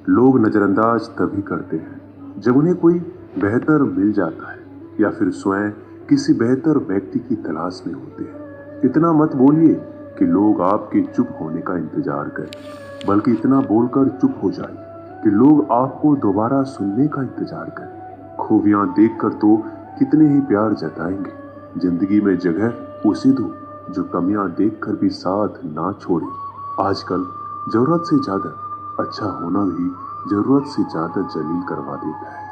लोग नजरअंदाज तभी करते हैं जब उन्हें कोई बेहतर मिल जाता है या फिर स्वयं किसी बेहतर व्यक्ति की तलाश में होते हैं। इतना मत बोलिए कि लोग आपके चुप होने का इंतजार करें, बल्कि इतना बोलकर चुप हो जाइए कि लोग आपको दोबारा सुनने का इंतजार करें। खूबियां देखकर तो कितने ही प्यार जताएंगे। जिंदगी में जगह उसे दो जो कमियां देखकर भी साथ ना छोड़े। आजकल जरूरत से ज्यादा अच्छा होना भी जरूरत से ज्यादा जलील करवा देता है।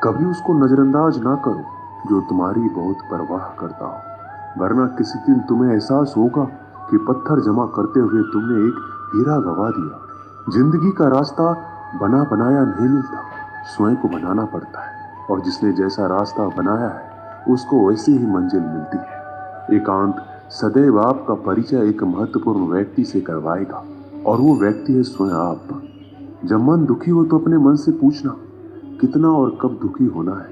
कभी उसको नजरअंदाज ना करो जो तुम्हारी बहुत परवाह करता हो, वरना किसी दिन तुम्हें एहसास होगा कि पत्थर जमा करते हुए तुमने एक हीरा गवा दिया। जिंदगी का रास्ता बना बनाया नहीं मिलता, स्वयं को बनाना पड़ता है, और जिसने जैसा रास्ता बनाया है उसको वैसी ही मंजिल मिलती है। एकांत सदैव आपका परिचय एक महत्वपूर्ण व्यक्ति से करवाएगा, और वो व्यक्ति है स्वयं आप। जब मन दुखी हो तो अपने मन से पूछना कितना और कब दुखी होना है।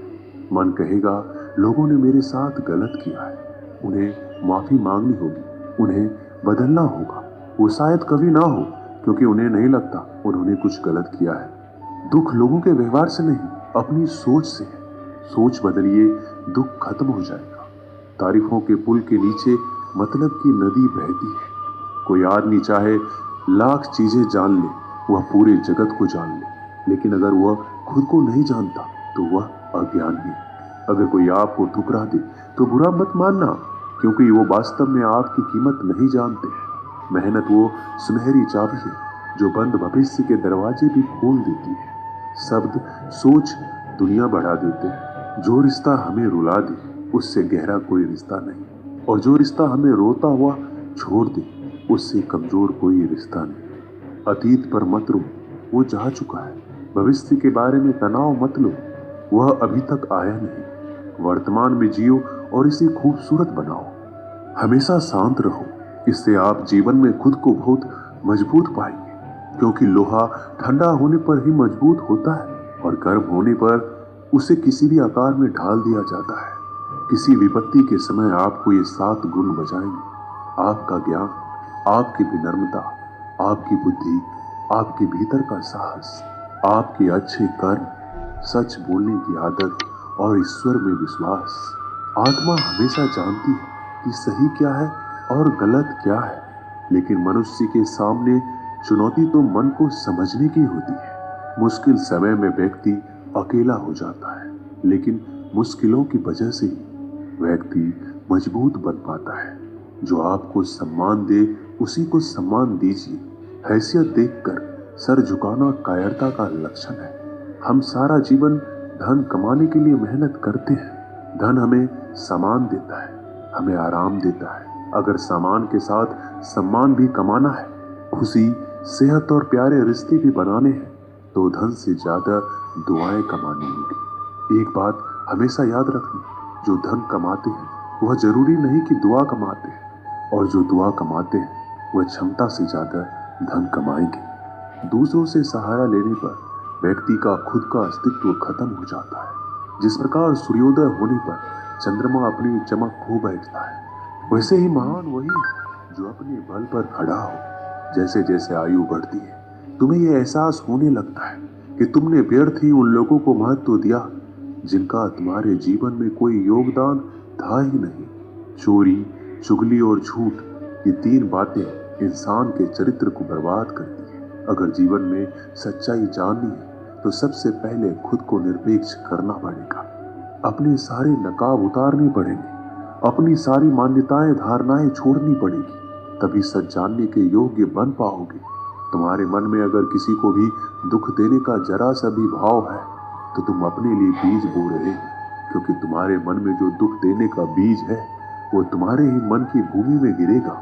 मन कहेगा लोगों ने मेरे साथ गलत किया है, उन्हें माफी मांगनी होगी, उन्हें बदलना होगा। वो शायद कभी ना हो, क्योंकि उन्हें नहीं लगता उन्होंने कुछ गलत किया है। दुख लोगों के व्यवहार से नहीं, अपनी सोच से है। सोच बदलिए, दुख खत्म हो जाएगा। तारीफों के पुल के नीचे मतलब की नदी बहती है। कोई आदमी चाहे लाख चीजें जान ले, वह पूरे जगत को जान ले, लेकिन अगर वह खुद को नहीं जानता तो वह अज्ञानी है। अगर कोई आपको ठुकरा दे तो बुरा मत मानना, क्योंकि वो वास्तव में आपकी कीमत नहीं जानते हैं। मेहनत वो सुनहरी चाबी है जो बंद भविष्य के दरवाजे भी खोल देती है। शब्द, सोच दुनिया बढ़ा देते हैं। जो रिश्ता हमें रुला दे उससे गहरा कोई रिश्ता नहीं, और जो रिश्ता हमें रोता हुआ छोड़ दे उससे कमजोर कोई रिश्ता नहीं। अतीत पर मत रो, वो जा चुका है। भविष्य के बारे में तनाव मत लो, वह अभी तक आया नहीं। वर्तमान में जियो और इसे खूबसूरत बनाओ। हमेशा शांत रहो, इससे आप जीवन में खुद को बहुत मजबूत पाएंगे, क्योंकि लोहा ठंडा होने पर ही मजबूत होता है, और गर्म होने पर उसे किसी भी आकार में ढाल दिया जाता है। किसी विपत्ति के समय आपको ये 7 गुण बजाएंगे: आपका ज्ञान, आपकी विनम्रता, आपकी बुद्धि, आपके भीतर का साहस, आपके अच्छे कर्म, सच बोलने की आदत और ईश्वर में विश्वास। आत्मा हमेशा जानती है कि सही क्या है और गलत क्या है, लेकिन मनुष्य के सामने चुनौती तो मन को समझने की होती है। मुश्किल समय में व्यक्ति अकेला हो जाता है, लेकिन मुश्किलों की वजह से ही व्यक्ति मजबूत बन पाता है। जो आपको सम्मान दे उसी को सम्मान दीजिए। हैसियत देखकर सर झुकाना कायरता का लक्षण है। हम सारा जीवन धन कमाने के लिए मेहनत करते हैं। धन हमें सामान देता है, हमें आराम देता है। अगर सामान के साथ सम्मान भी कमाना है, खुशी, सेहत और प्यारे रिश्ते भी बनाने हैं, तो धन से ज्यादा दुआएं कमानी होगी। एक बात हमेशा याद रखना, जो धन कमाते हैं वह जरूरी नहीं कि दुआ कमाते हैं, और जो दुआ कमाते हैं वह क्षमता से ज्यादा धन कमाएंगे। दूसरों से सहारा लेने पर व्यक्ति का खुद का अस्तित्व खत्म हो जाता है। जिस प्रकार सूर्योदय होने पर चंद्रमा अपनी चमक खो बैठता है, वैसे ही महान वही जो अपने बल पर खड़ा हो। जैसे जैसे आयु बढ़ती है तुम्हें यह एहसास होने लगता है कि तुमने व्यर्थ ही उन लोगों को महत्व दिया जिनका तुम्हारे जीवन में कोई योगदान था ही नहीं। चोरी, चुगली और झूठ, ये 3 बातें इंसान के चरित्र को बर्बाद करती है। अगर जीवन में सच्चाई जाननी है तो सबसे पहले खुद को निरपेक्ष करना पड़ेगा। अपने सारे नकाब उतारने पड़ेंगे, अपनी सारी मान्यताएं धारणाएं छोड़नी पड़ेगी, तभी सच जानने के योग्य बन पाओगे। तुम्हारे मन में अगर किसी को भी दुख देने का जरा सा भी भाव है तो तुम अपने लिए बीज बो रहे हो, क्योंकि तुम्हारे मन में जो दुख देने का बीज है वो तुम्हारे ही मन की भूमि में गिरेगा,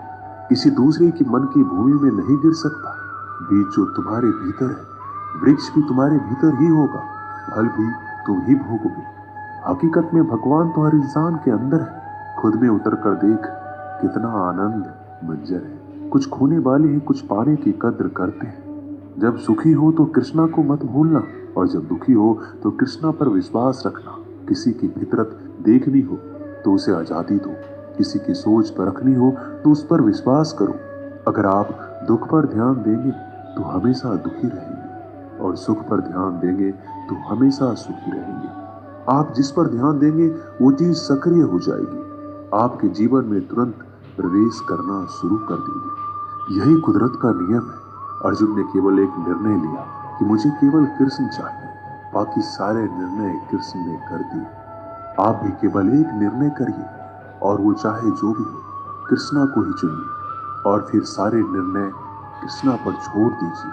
किसी दूसरे की मन की भूमि में नहीं गिर सकता। बीज जो तुम्हारे भीतर है, वृक्ष भी तुम्हारे भीतर ही होगा, फल भी तुम ही भोगोगे। हकीकत में भगवान तो हर इंसान के अंदर है। खुद में उतर कर देख, कितना आनंद मंजर है। कुछ खोने वाले हैं, कुछ पाने की कद्र करते हैं। जब सुखी हो तो कृष्णा को मत भूलना, और जब दुखी हो तो कृष्णा पर विश्वास रखना। किसी की फितरत देखनी हो तो उसे आजादी दो, किसी की सोच परखनी हो तो उस पर विश्वास करो। अगर आप दुख पर ध्यान देंगे तो हमेशा दुखी रहेंगे, और सुख पर ध्यान देंगे तो हमेशा सुखी रहेंगे। आप जिस पर ध्यान देंगे वो चीज सक्रिय हो जाएगी, आपके जीवन में तुरंत प्रवेश करना शुरू कर देंगे। यही कुदरत का नियम है। अर्जुन ने केवल एक निर्णय लिया कि मुझे केवल कृष्ण चाहिए, बाकी सारे निर्णय कृष्ण ने कर दिए। आप भी केवल एक निर्णय करिए और वो चाहे जो भी हो, कृष्णा को ही चुनिए और फिर सारे निर्णय कृष्णा पर छोड़ दीजिए।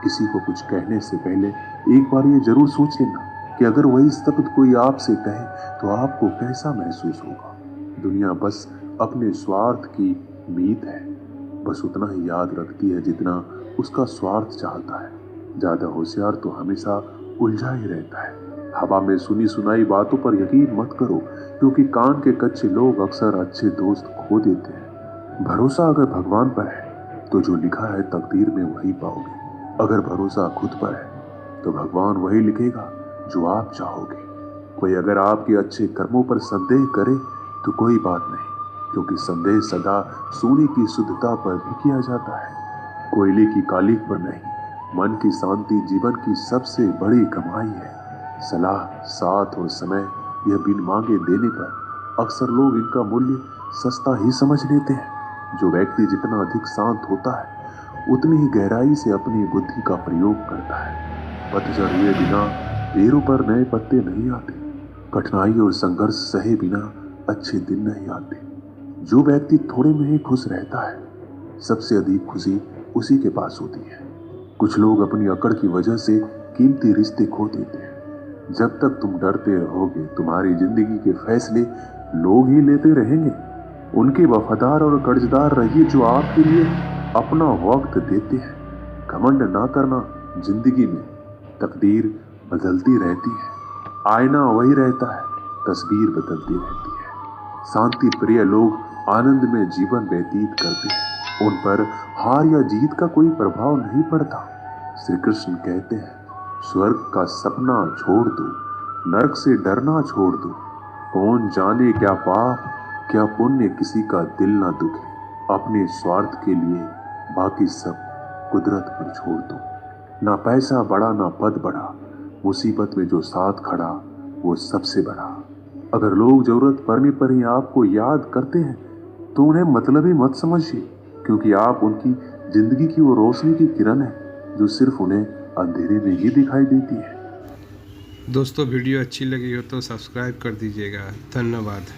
किसी को कुछ कहने से पहले एक बार ये जरूर सोच लेना कि अगर वही शब्द कोई आपसे कहे तो आपको कैसा महसूस होगा। दुनिया बस अपने स्वार्थ की मीत है, बस उतना ही याद रखती है जितना उसका स्वार्थ चाहता है। ज्यादा होशियार तो हमेशा उलझा ही रहता है। हवा में सुनी सुनाई बातों पर यकीन मत करो, क्योंकि कान के कच्चे लोग अक्सर अच्छे दोस्त खो देते हैं। भरोसा अगर भगवान पर है तो जो लिखा है तकदीर में वही पाओगे। अगर भरोसा खुद पर है तो भगवान वही लिखेगा जो आप चाहोगे। कोई अगर आपके अच्छे कर्मों पर संदेह करे तो कोई बात नहीं, क्योंकि संदेह सदा सोने की शुद्धता पर भी किया जाता है, कोयले की कालिख पर नहीं। मन की शांति जीवन की सबसे बड़ी कमाई है। सलाह, साथ और समय यह बिन मांगे देने पर अक्सर लोग इनका मूल्य सस्ता ही समझ लेते हैं। जो व्यक्ति जितना अधिक शांत होता है उतनी ही गहराई से अपनी बुद्धि का प्रयोग करता है। पतझड़ हुए बिना पेड़ों पर नए पत्ते नहीं आते। कठिनाई और संघर्ष सहे बिना अच्छे दिन नहीं आते। जो व्यक्ति थोड़े में ही खुश रहता है, सबसे अधिक खुशी उसी के पास होती है। कुछ लोग अपनी अकड़ की वजह से कीमती रिश्ते खो देते हैं। जब तक तुम डरते रहोगे, तुम्हारी जिंदगी के फैसले लोग ही लेते रहेंगे। उनके वफादार और कर्जदार रहिए जो आपके लिए अपना वक्त देते हैं। घमंड ना करना, जिंदगी में तकदीर बदलती रहती है, आईना वही रहता है, तस्वीर बदलती रहती है। शांति प्रिय लोग आनंद में जीवन व्यतीत करते हैं, उन पर हार या जीत का कोई प्रभाव नहीं पड़ता। श्री कृष्ण कहते हैं, स्वर्ग का सपना छोड़ दो, नरक से डरना छोड़ दो। कौन जाने क्या पाप क्या पुण्य किसी का दिल ना दुखे। अपने स्वार्थ के लिए बाकी सब कुदरत पर छोड़ दो। ना पैसा बढ़ा ना पद बढ़ा, मुसीबत में जो साथ खड़ा वो सबसे बड़ा। अगर लोग जरूरत पड़ने पर ही आपको याद करते हैं तो उन्हें मतलब ही मत समझिए, क्योंकि आप उनकी जिंदगी की वो रोशनी की किरण है जो सिर्फ उन्हें अंधेरे में ही दिखाई देती है। दोस्तों वीडियो अच्छी लगी हो तो सब्सक्राइब कर दीजिएगा। धन्यवाद।